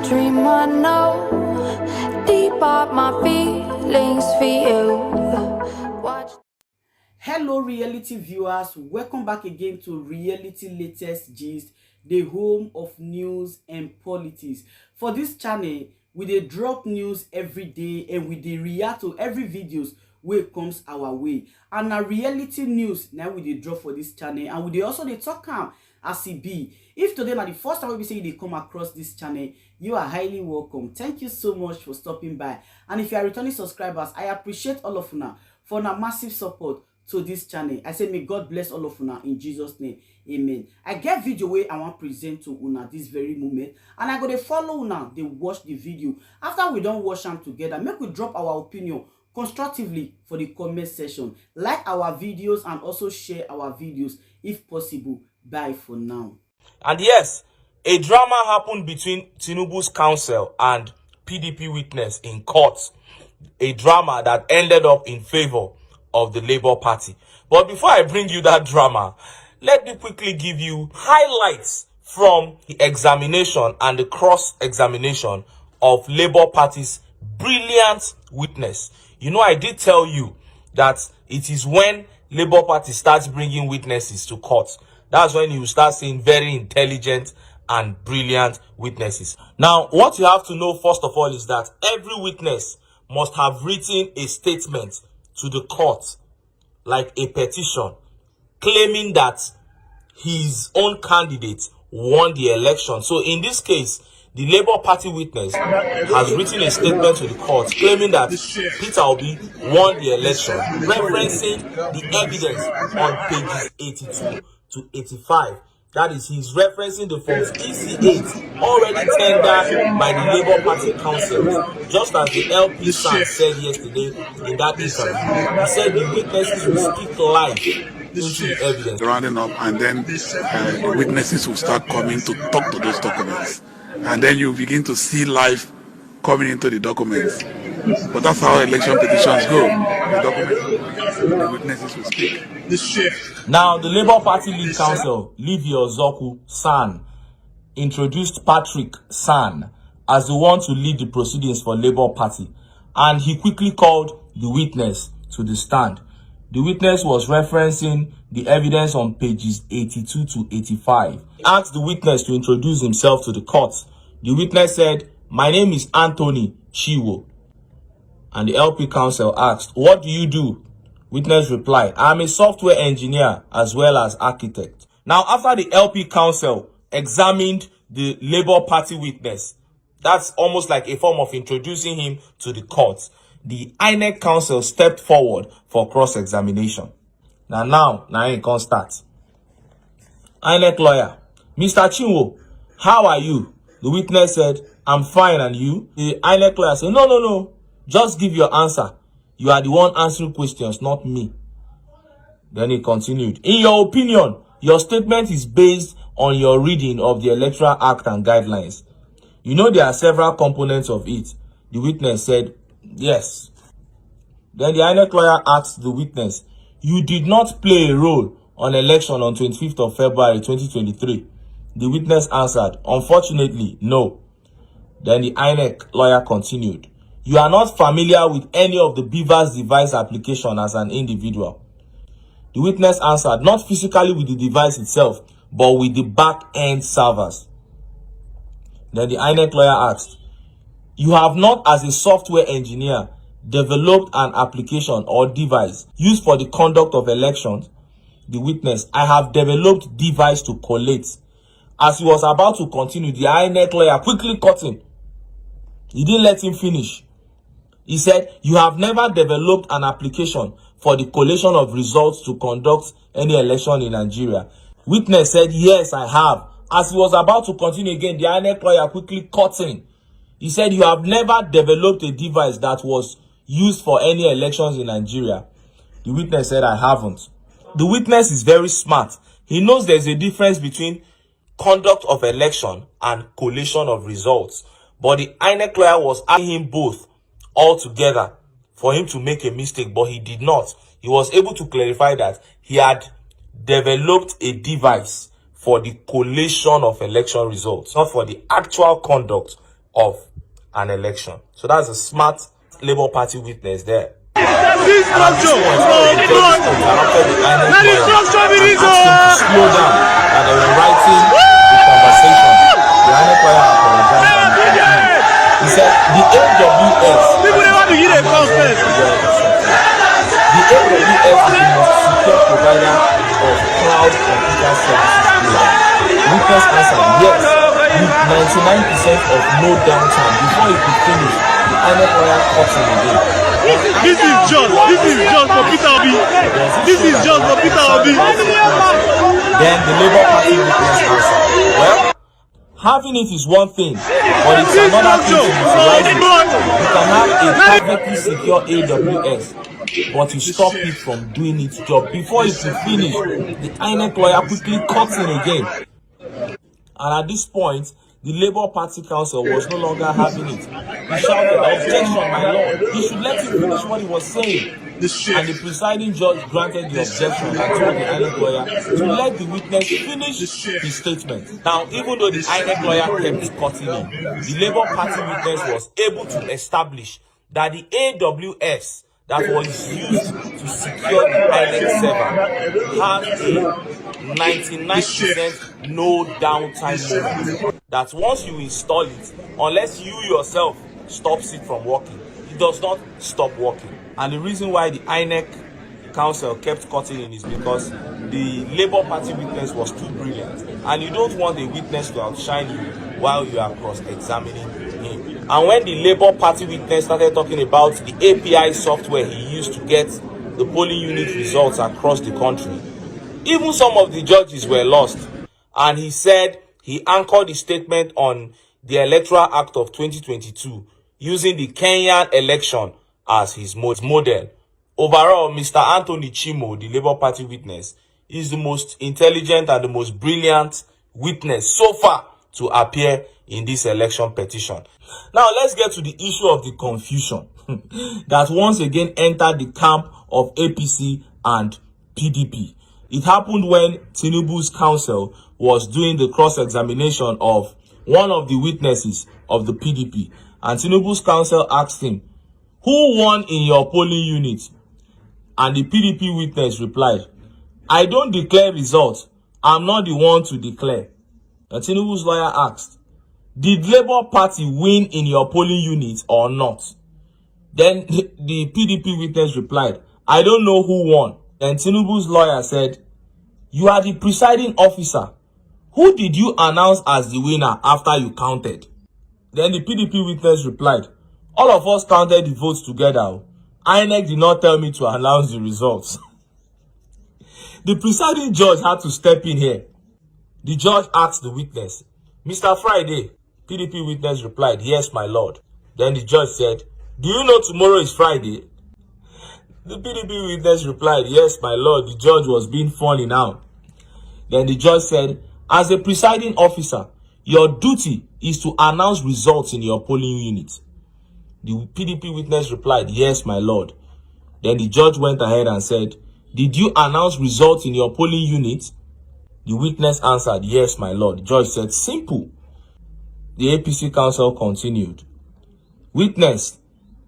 dream I know, deep up my feelings for you. Watch. Hello reality viewers, welcome back again to Reality Latest Gist, the home of news and politics. For this channel, we dey drop news every day and we dey react to every videos wey comes our way. And na reality news now we dey drop for this channel, and we dey also dey talk am as e be. If today na the first time we say you dey come across this channel, you are highly welcome. Thank you so much for stopping by. And if you are returning subscribers, I appreciate all of una for una massive support to this channel. I say may God bless all of una in Jesus name, amen. I get video wey I want present to una this very moment, and I go dey follow una dey watch the video. After we don watch am together, make we drop our opinion constructively for the comment section. Like our videos and also share our videos if possible. Bye for now. And yes, a drama happened between Tinubu's counsel and PDP witness in court. A drama that ended up in favor of the Labour Party. But before I bring you that drama, let me quickly give you highlights from the examination and the cross-examination of Labour Party's brilliant witness. You know, I did tell you that it is when Labour Party starts bringing witnesses to court, that's when you start seeing very intelligent and brilliant witnesses. Now, what you have to know first of all is that every witness must have written a statement to the court, like a petition, claiming that his own candidate won the election. So in this case, the Labour Party witness has written a statement to the court claiming that Peter Obi won the election, referencing the evidence on pages 82 to 85. That is, he's referencing the forms EC8 already tendered by the Labour Party council, just as the LP said yesterday in that interview. He said the witnesses will speak live into the evidence. Rounding up, and then the witnesses will start coming to talk to those documents. And then you begin to see life coming into the documents. But that's how election petitions go. The witnesses will speak. Now, the Labour Party lead counsel, Sèŕìøùśly San, introduced Patrick San as the one to lead the proceedings for Labour Party, and he quickly called the witness to the stand. The witness was referencing the evidence on pages 82 to 85. He asked the witness to introduce himself to the court. The witness said, "My name is Anthony Chiwo." And the LP counsel asked, "What do you do?" Witness replied, "I'm a software engineer as well as architect." Now, after the LP counsel examined the Labour Party witness, that's almost like a form of introducing him to the court, the Inec counsel stepped forward for cross-examination. Now it can start. Inec lawyer, "Mr. Chiwo, how are you?" The witness said, "I'm fine, and you?" The Inec lawyer said, No. Just give your answer. You are the one answering questions, not me." Then he continued, "In your opinion, your statement is based on your reading of the Electoral Act and guidelines. You know there are several components of it." The witness said, "Yes." Then the INEC lawyer asked the witness, "You did not play a role on election on 25th of February 2023. The witness answered, "Unfortunately, no." Then the INEC lawyer continued, "You are not familiar with any of the Beaver's device application as an individual." The witness answered, "Not physically with the device itself, but with the back-end servers." Then the INEC lawyer asked, "You have not, as a software engineer, developed an application or device used for the conduct of elections?" The witness, "I have developed device to collate." As he was about to continue, the INEC lawyer quickly cut him. He didn't let him finish. He said, "You have never developed an application for the collation of results to conduct any election in Nigeria." Witness said, "Yes, I have." As he was about to continue again, the INEC lawyer quickly cut him. He said, "You have never developed a device that was used for any elections in Nigeria." The witness said, "I haven't." The witness is very smart. He knows there's a difference between conduct of election and collation of results. But the INEC lawyer was asking him both all together for him to make a mistake, but he did not. He was able to clarify that he had developed a device for the collation of election results, not for the actual conduct of an election. So that's a smart Labour Party witness there. And at this point, the judge interrupted the INEC lawyer and asked him to slow down, and they were writing the conversation. The INEC lawyer apologized and continued. He said, the AWS, people never begin a conference. The AWS is the most secure provider of cloud computer services globally. Witness answered, yes, with 99% of no downtime. Before he could finish, the INEC lawyer cut him again. This is just for Peter Obi. This is just for Peter Obi. Then the Labour Party witness answered, well, having it is one thing, but it's another thing to utilize it. You can have a perfectly secure AWS, but you stop it from doing its job. Before it could finish, the INEC lawyer quickly cut in again. And at this point, the Labour Party council was no longer having it. He shouted, objection, my lord. He should let him finish what he was saying. And the presiding judge granted the objection and told the INEC lawyer to let the witness finish his statement. Now, even though the INEC lawyer kept cutting in, the Labour Party witness was able to establish that the AWS that was used to secure the INEC server has a 99% no downtime mode. That once you install it, unless you yourself stops it from working, it does not stop working. And the reason why the INEC council kept cutting in is because the Labour Party witness was too brilliant, and you don't want a witness to outshine you while you are cross-examining him. And when the Labour Party witness started talking about the API software he used to get the polling unit results across the country, even some of the judges were lost. And he said he anchored his statement on the Electoral Act of 2022 using the Kenyan election as his model. Overall, Mr. Anthony Chimo, the Labour Party witness, is the most intelligent and the most brilliant witness so far to appear in this election petition. Now, let's get to the issue of the confusion that once again entered the camp of APC and PDP. It happened when Tinubu's counsel was doing the cross-examination of one of the witnesses of the PDP. And Tinubu's counsel asked him, who won in your polling unit? And the PDP witness replied, I don't declare results. I'm not the one to declare. And Tinubu's lawyer asked, did Labour Party win in your polling unit or not? Then the PDP witness replied, I don't know who won. Then Tinubu's lawyer said, you are the presiding officer. Who did you announce as the winner after you counted? Then the PDP witness replied, all of us counted the votes together. INEC did not tell me to announce the results. The presiding judge had to step in here. The judge asked the witness, Mr. Friday. PDP witness replied, yes, my lord. Then the judge said, do you know tomorrow is Friday? The PDP witness replied, yes, my lord. The judge was being funny now. Then the judge said, as a presiding officer, your duty is to announce results in your polling unit. The PDP witness replied, yes, my lord. Then the judge went ahead and said, did you announce results in your polling unit? The witness answered, yes, my lord. The judge said, simple. The APC counsel continued, witness,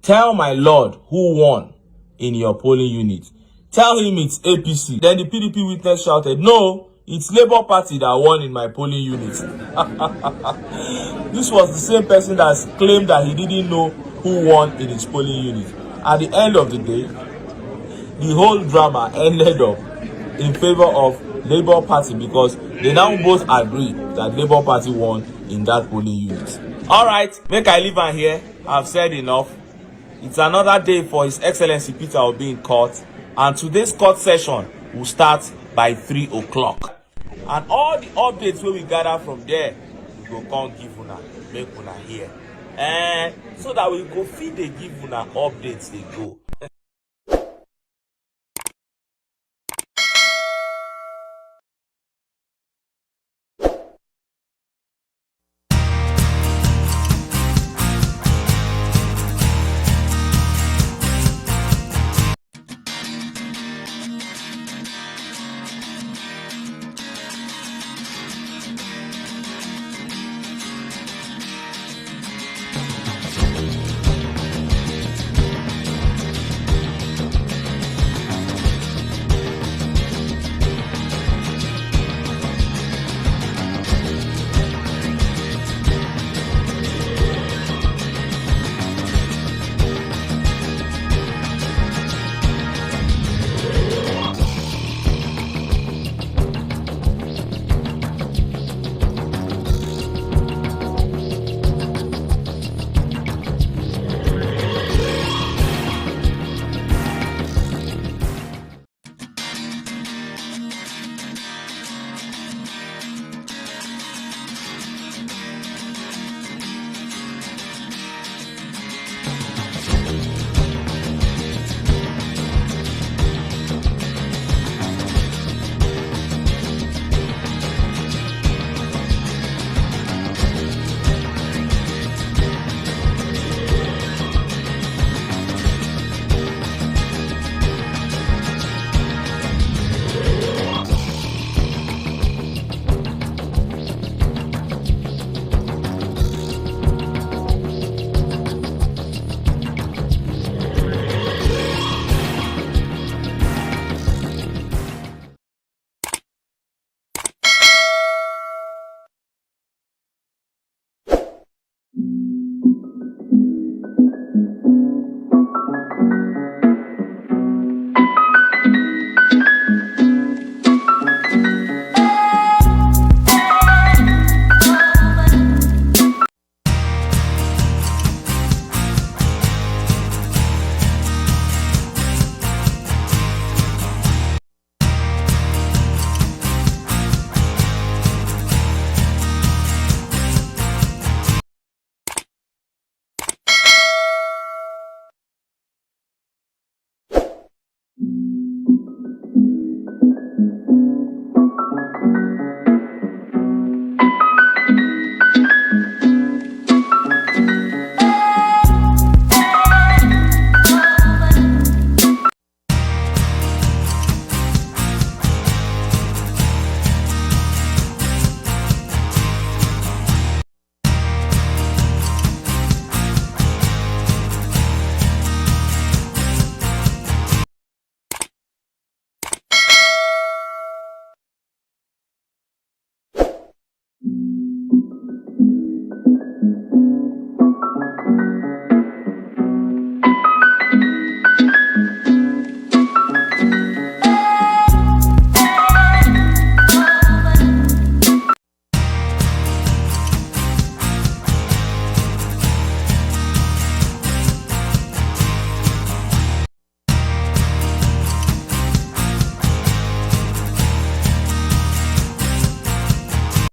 tell my lord who won in your polling unit. Tell him it's APC. Then the PDP witness shouted, no, it's Labour Party that won in my polling unit. This was the same person that claimed that he didn't know who won in his polling unit. At the end of the day, the whole drama ended up in favor of Labour Party because they now both agree that Labour Party won in that polling unit. Alright, make I leave am here. I've said enough. It's another day for His Excellency Peter Obi in court, and today's court session will start by 3 o'clock. And all the updates wey we gather from there, we go come give una, make una hear. So that we go fit dey give una updates dey go.